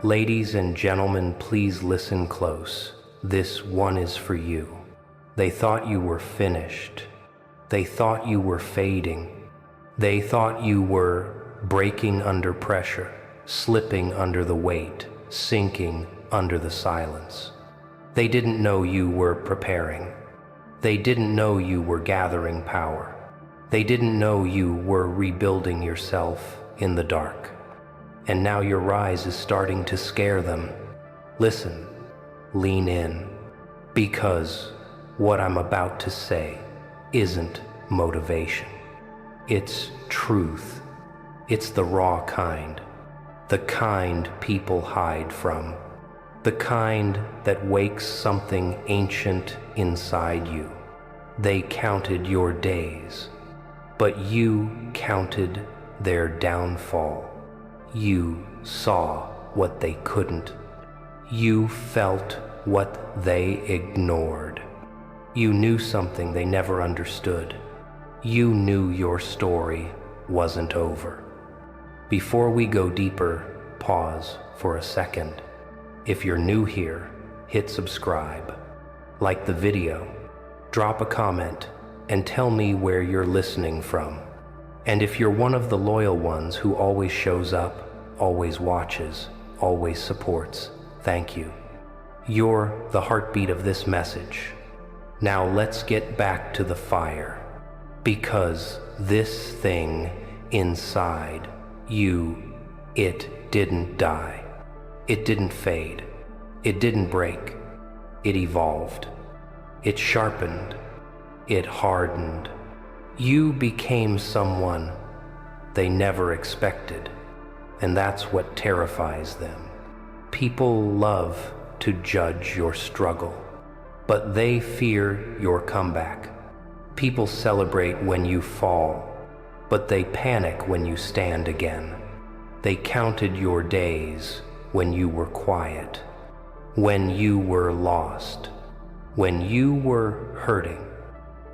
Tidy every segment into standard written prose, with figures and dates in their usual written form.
Ladies and gentlemen, please listen close. This one is for you. They thought you were finished. They thought you were fading. They thought you were breaking under pressure, slipping under the weight, sinking under the silence. They didn't know you were preparing. They didn't know you were gathering power. They didn't know you were rebuilding yourself in the dark. And now your rise is starting to scare them. Listen, lean in, because what I'm about to say isn't motivation. It's truth. It's the raw kind, the kind people hide from, the kind that wakes something ancient inside you. They counted your days, but you counted their downfall. You saw what they couldn't. You felt what they ignored. You knew something they never understood. You knew your story wasn't over. Before we go deeper, pause for a second. If you're new here, hit subscribe, like the video, drop a comment, and tell me where you're listening from. And if you're one of the loyal ones who always shows up, always watches, always supports, thank you. You're the heartbeat of this message. Now let's get back to the fire, because this thing inside you, it didn't die. It didn't fade. It didn't break. It evolved. It sharpened. It hardened. You became someone they never expected, and that's what terrifies them. People love to judge your struggle, but they fear your comeback. People celebrate when you fall, but they panic when you stand again. They counted your days when you were quiet, when you were lost, when you were hurting,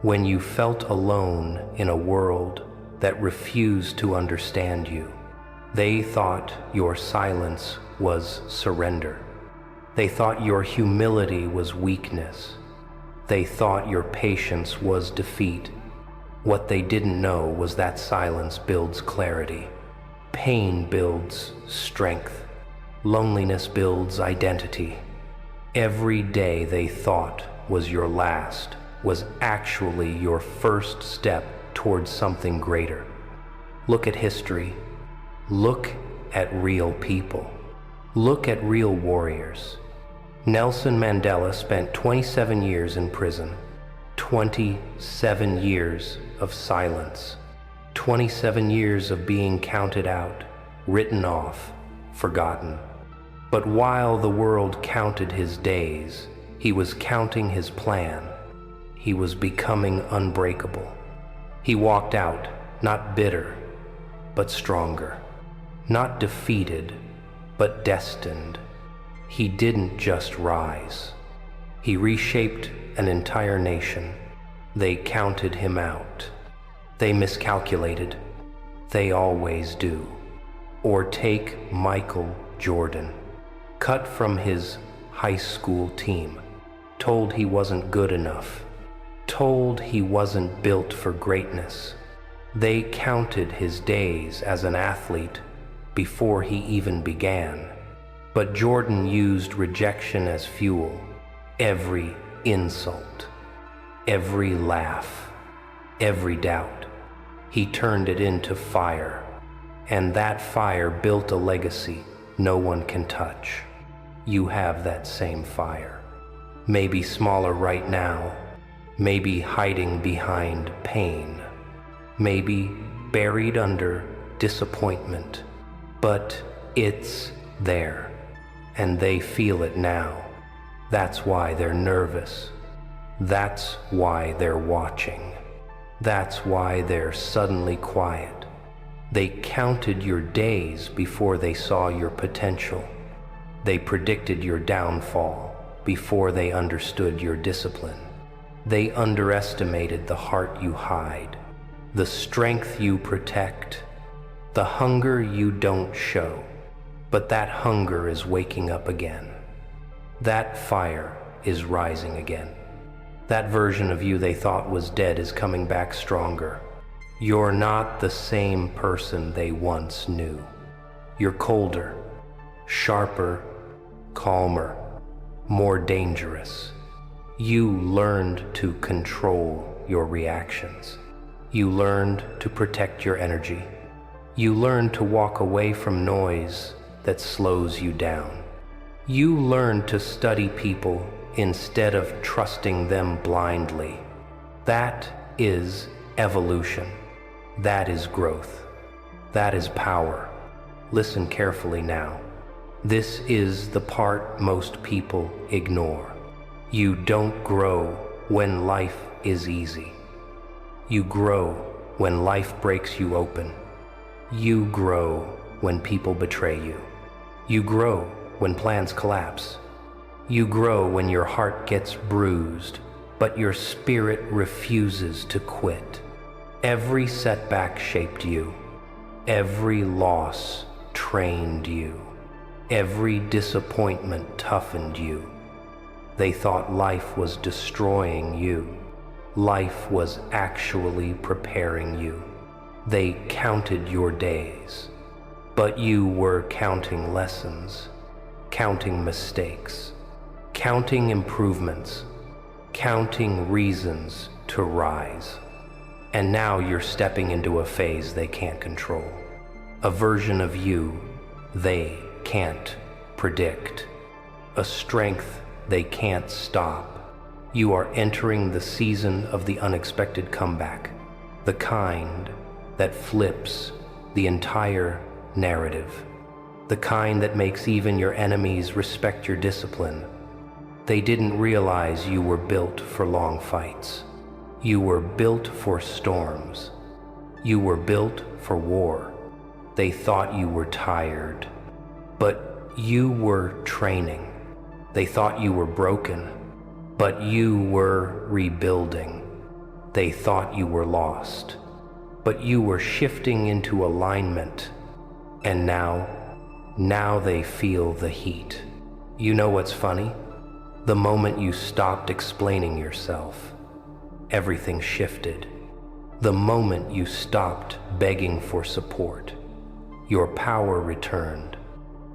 when you felt alone in a world that refused to understand you. They thought your silence was surrender. They thought your humility was weakness. They thought your patience was defeat. What they didn't know was that silence builds clarity. Pain builds strength. Loneliness builds identity. Every day they thought was your last was actually your first step towards something greater. Look at history. Look at real people. Look at real warriors. Nelson Mandela spent 27 years in prison, 27 years of silence, 27 years of being counted out, written off, forgotten. But while the world counted his days, he was counting his plan. He was becoming unbreakable. He walked out, not bitter, but stronger. Not defeated, but destined. He didn't just rise. He reshaped an entire nation. They counted him out. They miscalculated. They always do. Or take Michael Jordan, cut from his high school team, told he wasn't good enough, told he wasn't built for greatness. They counted his days as an athlete before he even began. But Jordan used rejection as fuel. Every insult, every laugh, every doubt, he turned it into fire. And that fire built a legacy no one can touch. You have that same fire. Maybe smaller right now, maybe hiding behind pain, maybe buried under disappointment, but it's there, and they feel it now. That's why they're nervous. That's why they're watching. That's why they're suddenly quiet. They counted your days before they saw your potential. They predicted your downfall before they understood your discipline. They underestimated the heart you hide, the strength you protect, the hunger you don't show. But that hunger is waking up again. That fire is rising again. That version of you they thought was dead is coming back stronger. You're not the same person they once knew. You're colder, sharper, calmer, more dangerous. You learned to control your reactions. You learned to protect your energy. You learned to walk away from noise that slows you down. You learned to study people instead of trusting them blindly. That is evolution. That is growth. That is power. Listen carefully now. This is the part most people ignore. You don't grow when life is easy. You grow when life breaks you open. You grow when people betray you. You grow when plans collapse. You grow when your heart gets bruised, but your spirit refuses to quit. Every setback shaped you. Every loss trained you. Every disappointment toughened you. They thought life was destroying you. Life was actually preparing you. They counted your days, but you were counting lessons, counting mistakes, counting improvements, counting reasons to rise. And now you're stepping into a phase they can't control, a version of you they can't predict, a strength they can't stop. You are entering the season of the unexpected comeback, the kind that flips the entire narrative, the kind that makes even your enemies respect your discipline. They didn't realize you were built for long fights. You were built for storms. You were built for war. They thought you were tired, but you were training. They thought you were broken, but you were rebuilding. They thought you were lost, but you were shifting into alignment. And now they feel the heat. You know what's funny? The moment you stopped explaining yourself, everything shifted. The moment you stopped begging for support, your power returned.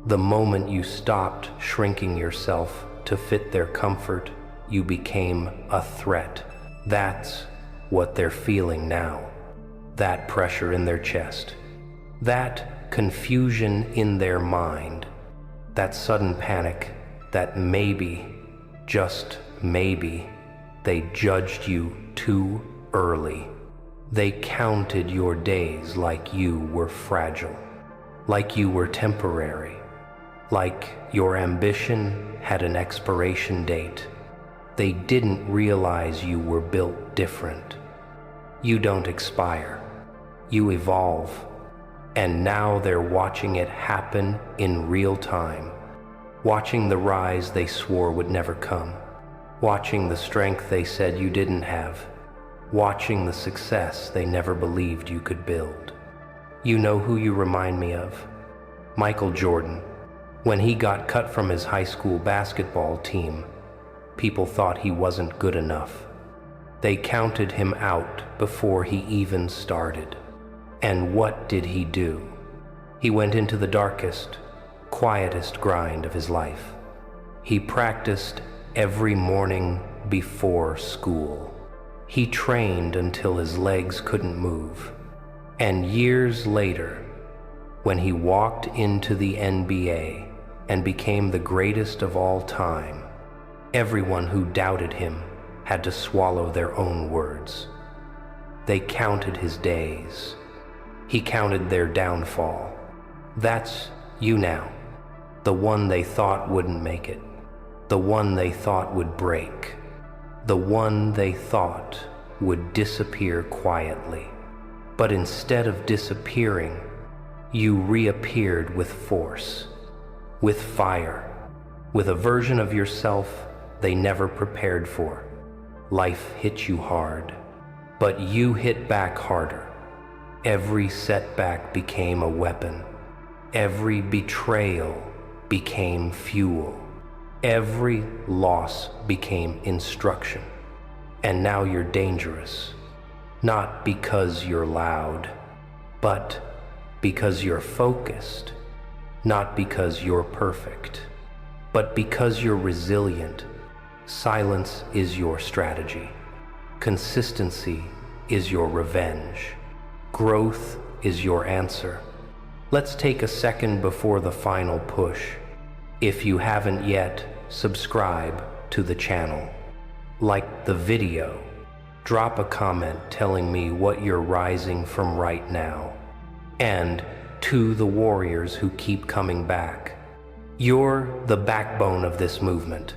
The moment you stopped shrinking yourself to fit their comfort, you became a threat. That's what they're feeling now. That pressure in their chest. That confusion in their mind. That sudden panic that maybe, just maybe, they judged you too early. They counted your days like you were fragile, like you were temporary, like your ambition had an expiration date. They didn't realize you were built different. You don't expire. You evolve. And now they're watching it happen in real time, watching the rise they swore would never come, watching the strength they said you didn't have, watching the success they never believed you could build. You know who you remind me of? Michael Jordan. When he got cut from his high school basketball team, people thought he wasn't good enough. They counted him out before he even started. And what did he do? He went into the darkest, quietest grind of his life. He practiced every morning before school. He trained until his legs couldn't move. And years later, when he walked into the NBA and became the greatest of all time, everyone who doubted him had to swallow their own words. They counted his days. He counted their downfall. That's you now, the one they thought wouldn't make it, the one they thought would break, the one they thought would disappear quietly. But instead of disappearing, you reappeared with force, with fire, with a version of yourself they never prepared for. Life hit you hard, but you hit back harder. Every setback became a weapon. every betrayal became fuel. Every loss became instruction. And now you're dangerous. Not because you're loud, but because you're focused. Not because you're perfect, but because you're resilient. Silence is your strategy. Consistency is your revenge. Growth is your answer. Let's take a second before the final push. If you haven't yet, subscribe to the channel. Like the video. Drop a comment telling me what you're rising from right now. And to the warriors who keep coming back, you're the backbone of this movement.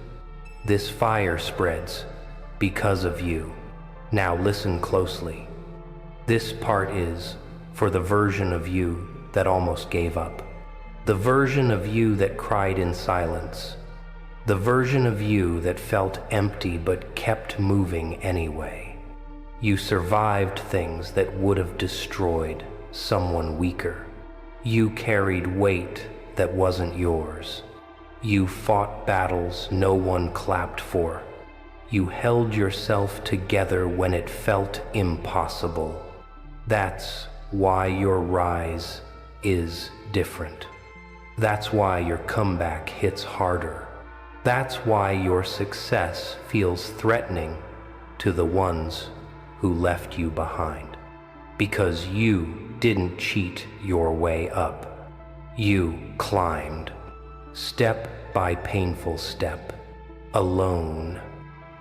This fire spreads because of you. Now listen closely. This part is for the version of you that almost gave up. The version of you that cried in silence. The version of you that felt empty but kept moving anyway. You survived things that would have destroyed someone weaker. You carried weight that wasn't yours. You fought battles no one clapped for. You held yourself together when it felt impossible. That's why your rise is different. That's why your comeback hits harder. That's why your success feels threatening to the ones who left you behind. Because you didn't cheat your way up. You climbed, step by painful step, alone.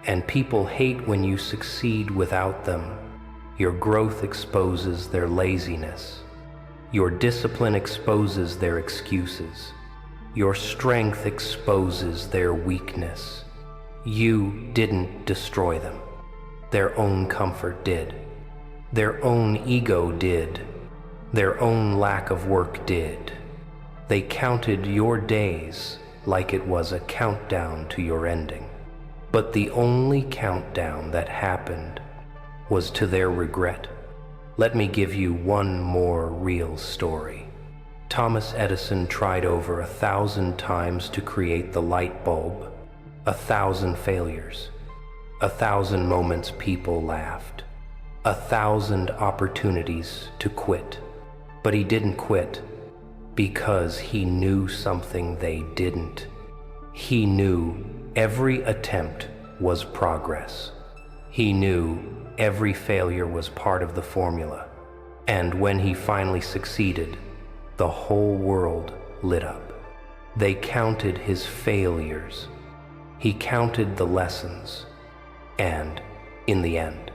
And people hate when you succeed without them. Your growth exposes their laziness. Your discipline exposes their excuses. Your strength exposes their weakness. You didn't destroy them. Their own comfort did. Their own ego did. Their own lack of work did. They counted your days like it was a countdown to your ending. But the only countdown that happened was to their regret. Let me give you one more real story. Thomas Edison tried over 1,000 times to create the light bulb. 1,000 failures. 1,000 moments people laughed. 1,000 opportunities to quit. But he didn't quit because he knew something they didn't. He knew every attempt was progress. He knew every failure was part of the formula. And when he finally succeeded, the whole world lit up. They counted his failures. He counted the lessons. And in the end,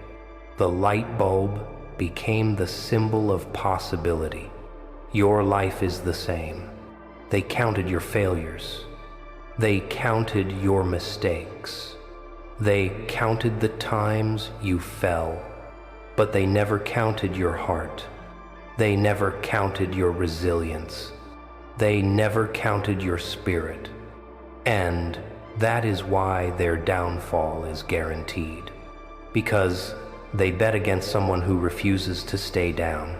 the light bulb became the symbol of possibility. Your life is the same. They counted your failures. They counted your mistakes. They counted the times you fell, but they never counted your heart. They never counted your resilience. They never counted your spirit. And that is why their downfall is guaranteed. Because they bet against someone who refuses to stay down.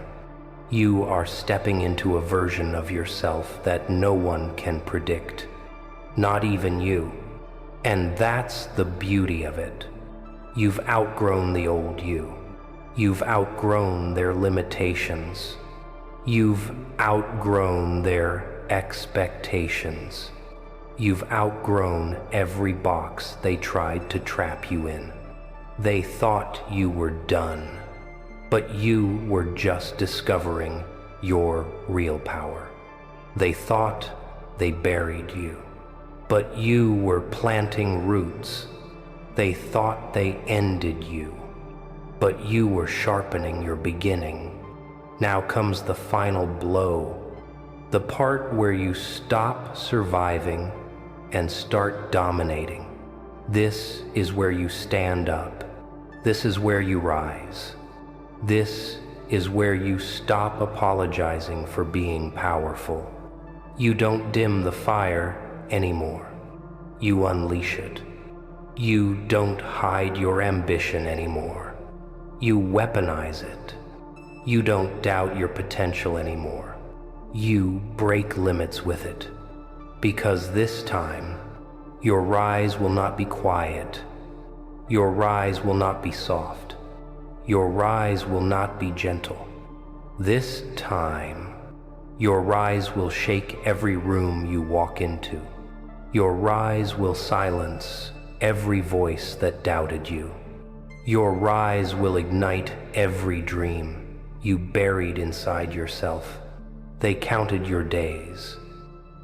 You are stepping into a version of yourself that no one can predict. Not even you. And that's the beauty of it. You've outgrown the old you. You've outgrown their limitations. You've outgrown their expectations. You've outgrown every box they tried to trap you in. They thought you were done, but you were just discovering your real power. They thought they buried you, but you were planting roots. They thought they ended you, but you were sharpening your beginning. Now comes the final blow, the part where you stop surviving and start dominating. This is where you stand up. This is where you rise. This is where you stop apologizing for being powerful. You don't dim the fire anymore. You unleash it. You don't hide your ambition anymore. You weaponize it. You don't doubt your potential anymore. You break limits with it, because this time, your rise will not be quiet. Your rise will not be soft. Your rise will not be gentle. This time, your rise will shake every room you walk into. Your rise will silence every voice that doubted you. Your rise will ignite every dream you buried inside yourself. They counted your days.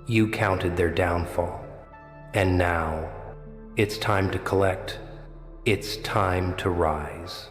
You counted their downfall. And now, it's time to collect. It's time to rise.